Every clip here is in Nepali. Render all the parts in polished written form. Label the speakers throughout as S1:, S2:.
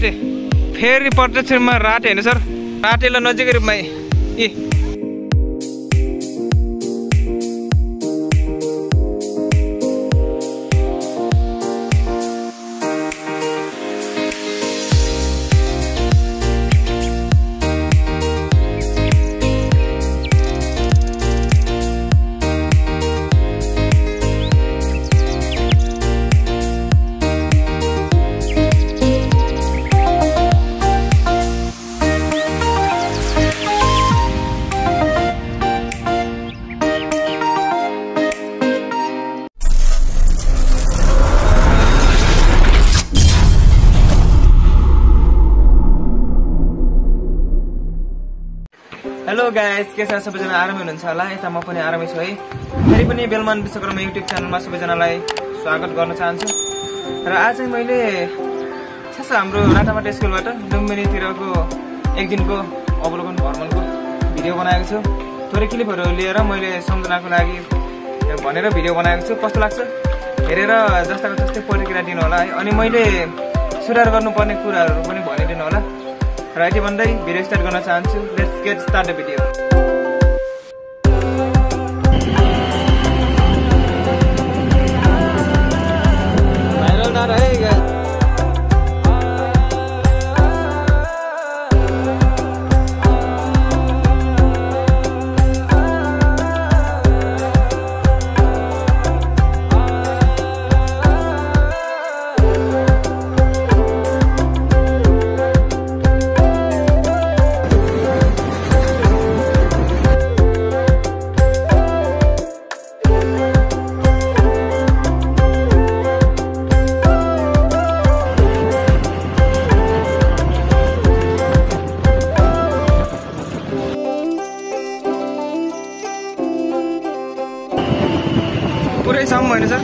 S1: राटे फेरि प्रत्यक्षमा राटे हैन सर राटेलाई नजिकै रूपमा हेलो गाइस, के छ सबैजना आरामै हुनुहुन्छ होला? यता म पनि आरामै छु है। फेरि पनि बेलमान विश्वकर्मा युट्युब च्यानलमा सबैजनालाई स्वागत गर्न चाहन्छु। र आज चाहिँ मैले हाम्रो राटामाटा स्कुलबाट लुम्बिनीतिरको एक दिनको अवलोकन भ्रमणको भिडियो बनाएको छु। थोरै क्लिपहरू लिएर मैले सम्झनाको लागि भनेर भिडियो बनाएको छु। कस्तो लाग्छ हेरेर जस्ताको जस्तै प्रतिक्रिया दिनु होला है। अनि मैले सुधार गर्नुपर्ने कुराहरू पनि भनिदिनु होला। र यति भन्दै भिडियो स्टार्ट गर्न चाहन्छु। Let's get start the video. Viral data है गाइस। पुरै सम्म होइन सर?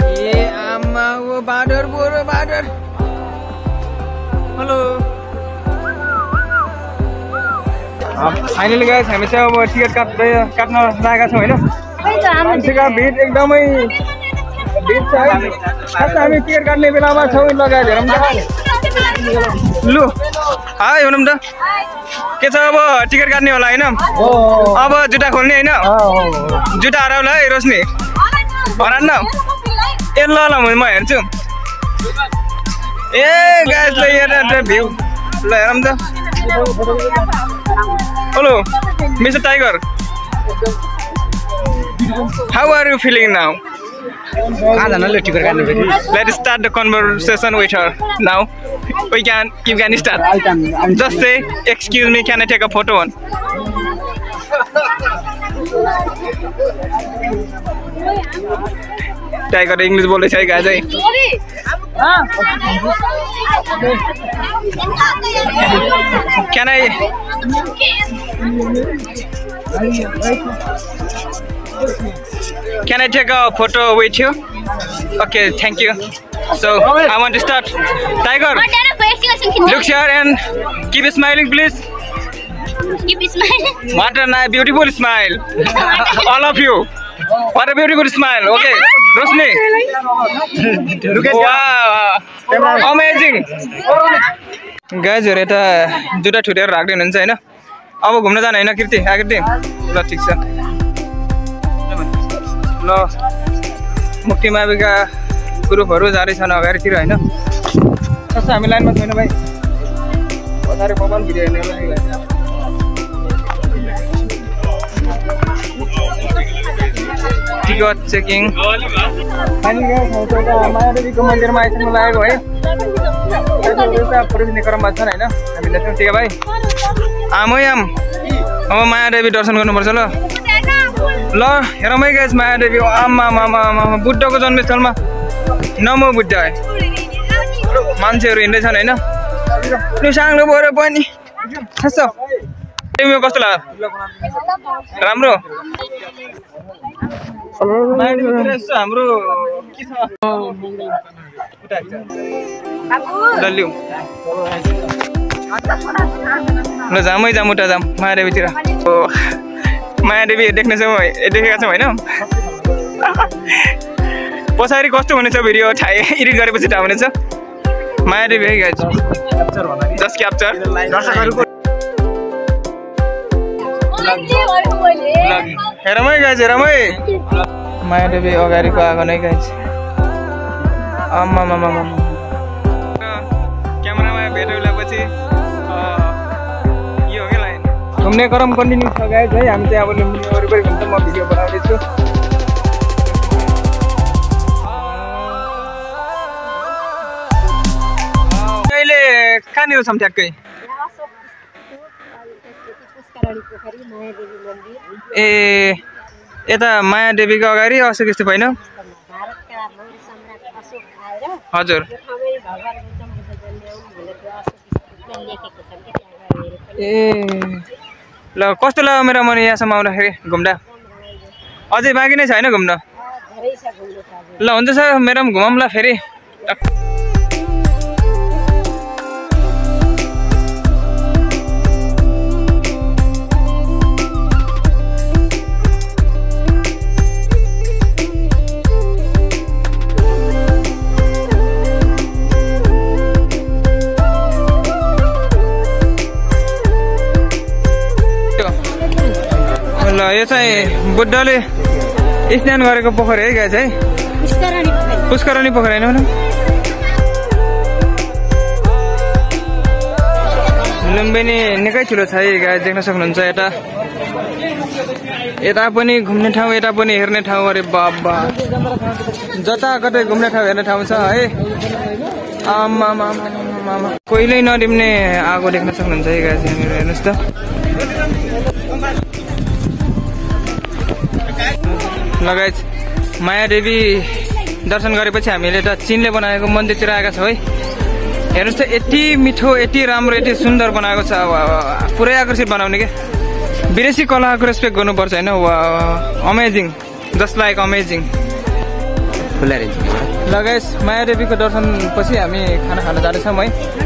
S1: ए आमा ओ बाडर बोरो बाडर। हेलो फाइनली गाइस, हामी चाहिँ अब टिकट काट्न लागेका छौँ होइन। मान्छेको भिड एकदमै भिड छ है। हामी टिकट काट्ने बेलामा छौँ। लगाएर हेरौँ त लु हाई हुनु त के छ? अब टिकट काट्ने होला होइन? अब जुत्ता खोल्ने होइन? जुत्ता हराउला है रोशनी, हरान्न? ए ल ल म हेर्छु। ए गाइस ल हेर भ्यू, ल हेरौँ त। Hello mister tiger, how are you feeling now? Let's start the conversation with her now. You can start. Just say, excuse me, can I take a photo on? Tiger English बोले छै गाइस है। Can I? Can I take a photo with you? Okay, thank you. So I want to start. Tiger, look here and keep smiling, please.
S2: Keep smiling.
S1: What a nice, beautiful smile, all of you. What a beautiful smile. Okay, Roshni. Wow, amazing. Guys, you ready? जुटा छुटेर राख्दै हुनुहुन्छ हैन? अब घुम्न जान हैन कृति? आकृति ल ठीक छ। ल मुक्ति माविका ग्रुपहरु जाँदै छन् अगाडितिर हैन? कस्तो हामी लाइनमा छैन भाइ? पछाडी मोबाइल भिडियो हेर्ने होला नि। टिकट चेकिङ अनि गाइस हामी त मायादेवीको मन्दिरमा आइसक्नु लागेको है। एउटा पुरुषने क्रममा छन् हैन? हामीले चाहिँ ठीक भाइ आमयाम अब मायादेवी दर्शन गर्नुपर्छ ल। ल हेरौँ है गाइस मायादेवी आमा मामा मामा बुद्धको जन्मस्थलमा नमो बुद्ध मान्छेहरू हिँड्दै छन् हैन? लु साङ्लो बोरो पनि छ तिमी कस्तो लाग्यो राम्रो हाम्रो के छ ल लिऊ ल जामै जाम उता जाम मायादेवीतिर मायादेवी देखेका छौँ होइन पछाडि कस्तो हुनेछ भिडियो एडिट गरेपछि थाहा हुनेछ मायादेवी है गाइज जस्ट क्याप्चर हेरमै गाइज हेरमै मायादेवी अगाडिको आगो नै गाइज आम्मामामा क्यामेरामा भेटेपछि यो हो क्या लाइन घुम्ने क्रम कन्टिन्यू छ गाइज है हामी चाहिँ अब लुम्बिनी वरिपरि घुम्छ म भिडियो बनाउँदैछु अहिले कहाँनिर छौँ ठ्याक्कै ए यता मायादेवीको अगाडि अशोक स्तूप होइन हजुर ए ल कस्तो लाग्यो मेरो मन यहाँसम्म आउँदाखेरि घुम्दा अझै बाँकी नै छ होइन घुम्न ल हुन्छ सर मेरो पनि घुमाउँ ल फेरि ल यो चाहिँ बुद्धले स्नान गरेको पोखरी है गाइस है पुष्करणी पोखरी होइन लुम्बिनी निकै ठुलो छ है गाइस देख्न सक्नुहुन्छ यता पनि घुम्ने ठाउँ यता पनि हेर्ने ठाउँ अरे बाबा जता कतै घुम्ने ठाउँ हेर्ने ठाउँ छ है आमामा कहिल्यै नडिम्ने आगो देख्न सक्नुहुन्छ है गाइस यहाँनिर हेर्नुहोस् त लगायत मायादेवी दर्शन गरेपछि हामीले त चिनले बनाएको मन्दिरतिर आएका छौँ है हेर्नुहोस् त यति मिठो यति राम्रो यति सुन्दर बनाएको छ पुरै आकर्षित बनाउने के विदेशी कलाको रेस्पेक्ट गर्नुपर्छ होइन अमेजिङ जस्ट लाइक अमेजिङ लगायत मायादेवीको दर्शन पछि हामी खाना खान जाँदैछौँ है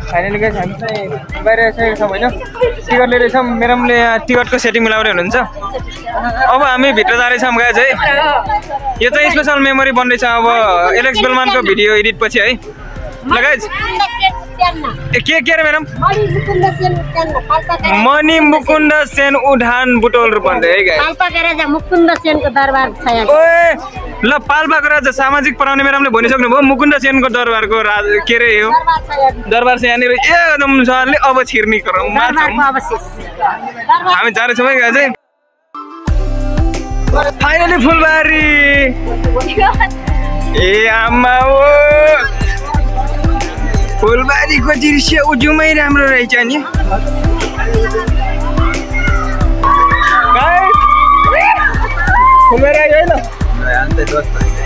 S1: फाइनली गाइस हामी चाहिँ बाहिर आइसकेका छौँ होइन टिकट लिँदैछौँ मेरमले टिकटको सेटिङ मिलाउँदै हुनुहुन्छ अब हामी भित्र जाँदैछौँ गाइस है यो चाहिँ स्पेसल मेमोरी बन्दैछ अब एलेक्स बेलमानको भिडियो एडिट पछि है ल गाइस के अरे मेरम मणि मुकुन्द सेन उडान बुटोल भन्दै है गाइस
S2: पाल्पाको राजा मुकुन्द सेनको दरबार छ
S1: ओए ल पाल्पाको राजा सामाजिक पढाउने मेरमले भनिसक्नु भयो मुकुन्द सेनको दरबारको राजा के रे हो दरबार छ यहाँनिर एकदम सरले अब छिर्नी गरौँ हामी जाँदैछौँ है गाइस फाइनली फुलबारी ए आमा ओ फुलबारीको दृश्य उजुमै राम्रो रहेछ नि फुलबारी आयो होइन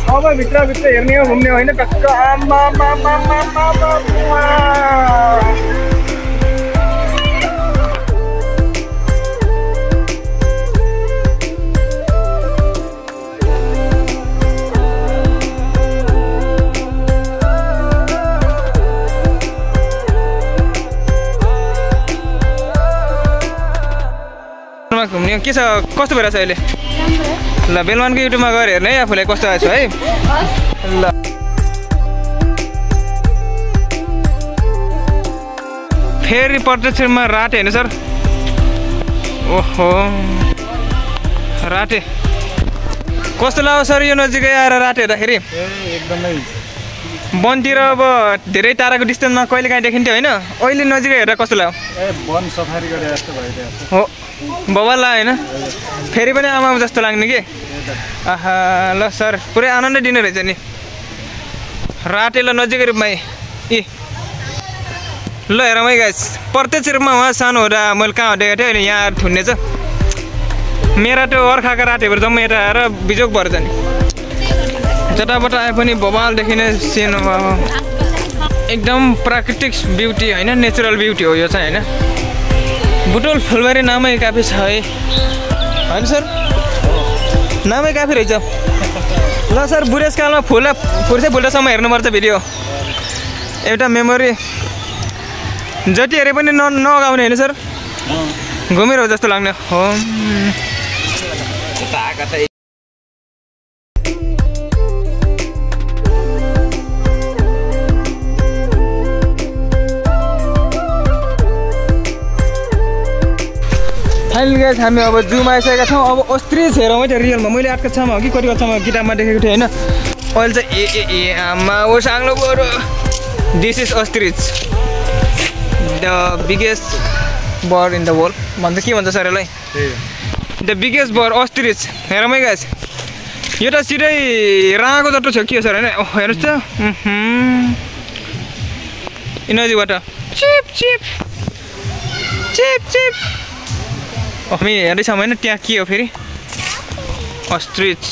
S1: अब भित्र हेर्ने हो घुम्ने होइन टक्क घुम्ने के छ कस्तो भइरहेछ अहिले ल बेलमानको युट्युबमा गएर हेर्ने है आफूलाई कस्तो आएछ है ल फेरि प्रत्यक्षमा राटे होइन सर ओहो राटे कस्तो लाग्यो सर यो नजिकै आएर राटे हेर्दाखेरि
S3: एकदमै
S1: वनतिर अब धेरै टाढाको डिस्टेन्समा कहिले काहीँ देखिन्थ्यो होइन अहिले नजिकै हेरेर कस्तो लाग्यो
S3: वन सफारी गरे जस्तो भइरहेको
S1: हो बवाल होइन फेरि पनि आमा जस्तो लाग्ने कि आहा ल सर पुरै आनन्द दिने रहेछ नि राटे ल नजिकै रूपमा ए ल हेरौँ है गाइस प्रत्यक्ष रूपमा उहाँ सानो हुँदा मैले कहाँ देखेको थिएँ अहिले यहाँ ठुन्ने छ मेरा त्यो अर्खाका राटेहरू जम्मै यता आएर बिजोक भएर जाने जताबाट आए पनि बबाल देखिने सिन एकदम प्राकृतिक ब्युटी होइन नेचुरल ब्युटी हो यो चाहिँ होइन बुटोल फुलबारी नामै काफी छ है होइन सर नामै काफी रहेछ ल सर बुढेसकालमा फुल्दासम्म हेर्नुपर्छ भिडियो एउटा मेमोरी जति हेरे पनि नगाउने होइन सर घुमेर जस्तो लाग्ने हो फाइनल गाइस हामी अब जूमा आइसकेका छौँ अब ओस्ट्रिच हेरौँ है त रियलमा मैले आर्टको छामा हो कि कति कक्षामा किताबमा देखेको थिएँ होइन अहिले चाहिँ आमा ओ साङ्लो बरु this is ostrich the biggest bird in the world भन्छ के भन्छ सर यसलाई द बिगेस्ट बर्ड ओस्ट्रिच हेरौँ है गाइस यो त सिधै राँको जस्तो छ के हो सर होइन हेर्नुहोस् त नजिकबाट चिप चिप चिप चिप हामी हेर्दैछौँ होइन त्यहाँ के हो फेरि ओस्ट्रिच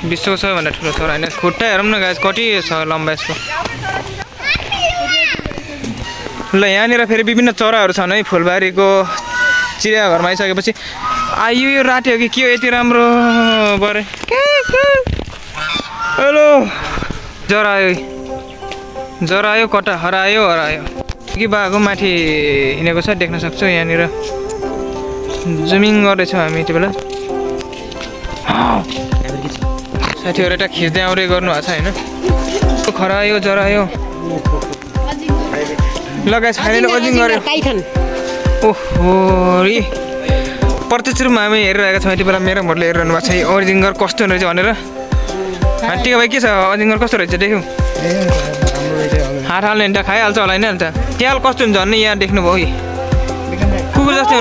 S1: विश्वको सबैभन्दा ठुलो चरा होइन खुट्टा हेरौँ न गाइस कति छ लम्बा यसको ल यहाँनिर फेरि विभिन्न चराहरू छन् है फुलबारीको चिडियाघरमा आइसकेपछि आयो यो राति हो कि के हो यति राम्रो बरे हेलो जरायो कटा हरायो कि बाघको माथि हिँडेको छ देख्न सक्छौँ यहाँनिर जुमिङ गर्दैछौँ हामी यति बेला साथीहरू यता खिच्दै आउँदै गर्नु भएको छ होइन खरायो जरायो लगाएछ फाइनल ओजिङ गर्यो ओहो प्रत्यक्ष रूपमा हामी हेरिरहेका छौँ यति बेला मेरो मोडले हेरिरहनु भएको छ अजिङ्गर कस्तो रहेछ भनेर टिका भाइ के छ अजिङ्गर कस्तो रहेछ देख्यौ हात हाल्ने त खाइहाल्छ होला होइन त त्याल कस्तो हुन्छ भन्ने यहाँ देख्नुभयो कि कुकुर जस्तो